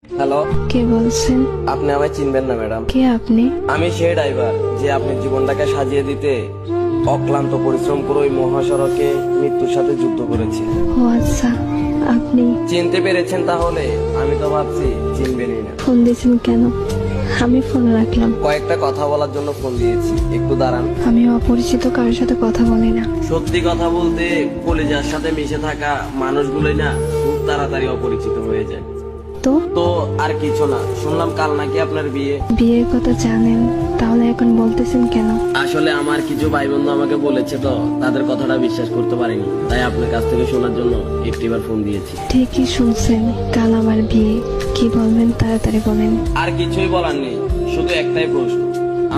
Hello, কে বলছেন? আপনি আমায় চিনবেন না ম্যাডাম। কে আপনি? আমি সেই ড্রাইভার যে আপনার জীবনটাকে সাজিয়ে দিতে অক্লান্ত পরিশ্রম করে ওই মহাসড়কে মৃত্যুর সাথে যুদ্ধ করেছি। ও আচ্ছা, আপনি চিনতে পেরেছেন তাহলে? আমি তো ভাবছি চিনবেনই না। ফোন দিয়েছেন কেন? আমি ফোন রাখলাম। কয়েকটা কথা বলার জন্য ফোন দিয়েছি, একটু দাঁড়ান। আমি অপরিচিত কারোর সাথে কথা বলি না। সত্যি কথা বলতে কলিজার সাথে মিশে থাকা মানুষগুলোই না খুব তাড়াতাড়ি অপরিচিত হয়ে যায়। তো তো আর কিছু না, শুনলাম কাল নাকি আপনার বিয়ে। বিয়ের কথা জানেন, তাহলে এখন বলতেছেন কেন? আসলে আমার কিছু ভাই বন্ধু আমাকে বলেছে তো, তাদের কথাটা বিশ্বাস করতে পারিনি, তাই আপনার কাছ থেকে শোনার জন্য একটিবার ফোন দিয়েছি। ঠিকই শুনছেন, কাল আমার বিয়ে। কি বলবেন তাড়াতাড়ি বলেন। আর কিছুই বলার নেই, শুধু একটাই প্রশ্ন,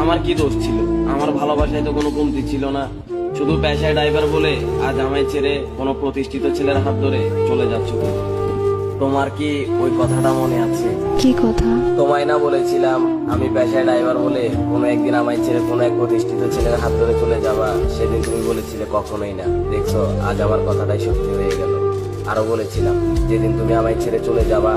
আমার কি দোষ ছিল? আমার ভালোবাসায় তো কোনো কমতি ছিল না। শুধু পেশায় ড্রাইভার বলে আজ আমায় ছেড়ে কোনো প্রতিষ্ঠিত ছেলের হাত ধরে চলে যাচ্ছ। তোমার কি ওই কথাটা মনে আছে? কি কথা? তোমায় না বলেছিলাম আমি পেশায় ড্রাইভার বলে কোনো একদিন আমায় ছেড়ে কোনো এক প্রতিষ্ঠিত ছেলের হাত ধরে চলে যাবা? সেদিন তুমি বলেছিলে কখনোই না। দেখছো, আজ আমার কথাটাই সত্যি হয়ে গেল। আরো বলেছিলাম যেদিন তুমি আমায় ছেড়ে চলে যাবা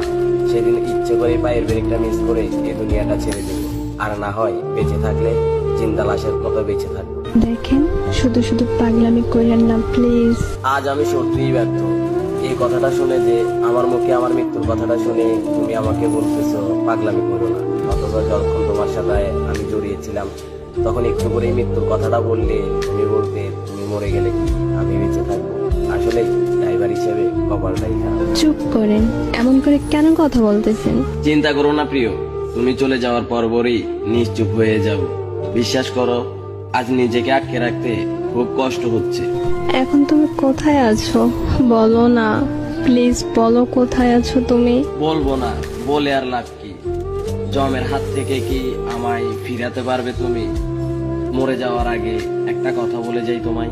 সেদিন ইচ্ছে করে পায়ের ব্রেকটা মিস করে এই দুনিয়াটা ছেড়ে দেবো। আর না হয় বেঁচে থাকলে জিন্দা লাশের মতো বেঁচে থাকবো। দেখেন, শুধু শুধু পাগলামি করেন না প্লিজ। আজ আমি সত্যিই ব্যর্থ। এই কথাটা শুনে যে আমার মুখে আমার মৃত্যুর কথাটা শুনে তুমি আমাকে বলতেছো পাগলামি করো না, অথচ যখন তোমার সাথে আমি জড়িয়েছিলাম তখন একটু করে এই মৃত্যুর কথাটা বললে তুমি বলতে তুমি মরে গেলে কি আমি বেঁচে থাকবো? আসলে ড্রাইভার হিসেবে কপালটাই খারাপ। চুপ করেন, এমন করে কেন কথা বলতেছেন? চিন্তা করো না প্রিয়, তুমি চলে যাওয়ার পরপরই নিশ্চুপ হয়ে যাব। বিশ্বাস করো, আজ নিজেকে আটকে রাখতে খুব কষ্ট হচ্ছে। এখন তুমি কোথায় আছো? বলো না প্লিজ, বলো কোথায় আছো তুমি? বলবো না, বলে আর লাভ কি? জমের হাত থেকে কি আমায় ফিরাতে পারবে তুমি? মরে যাওয়ার আগে একটা কথা বলে যাই তোমায়,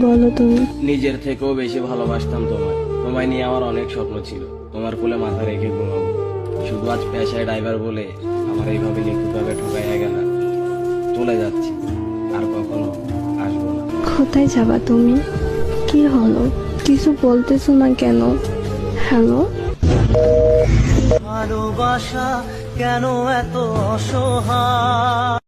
বলো তুমি। নিজের থেকেও বেশি ভালোবাসতাম তোমায়। তোমায় নিয়ে আমার অনেক স্বপ্ন ছিল, তোমার কোলে মাথা রেখে ঘুমাবো। শুধু আজ পেশায় ড্রাইভার বলে আমার এইভাবে নিখুঁতভাবে ঠকাইয়া গেল। চলে যাচ্ছি, আর কখনো আসবো না। কোথায় যাবা তুমি? কি হলো, কিছু বলতেছো না কেন? হ্যালো, ভালোবাসা কেন এত অসহায়?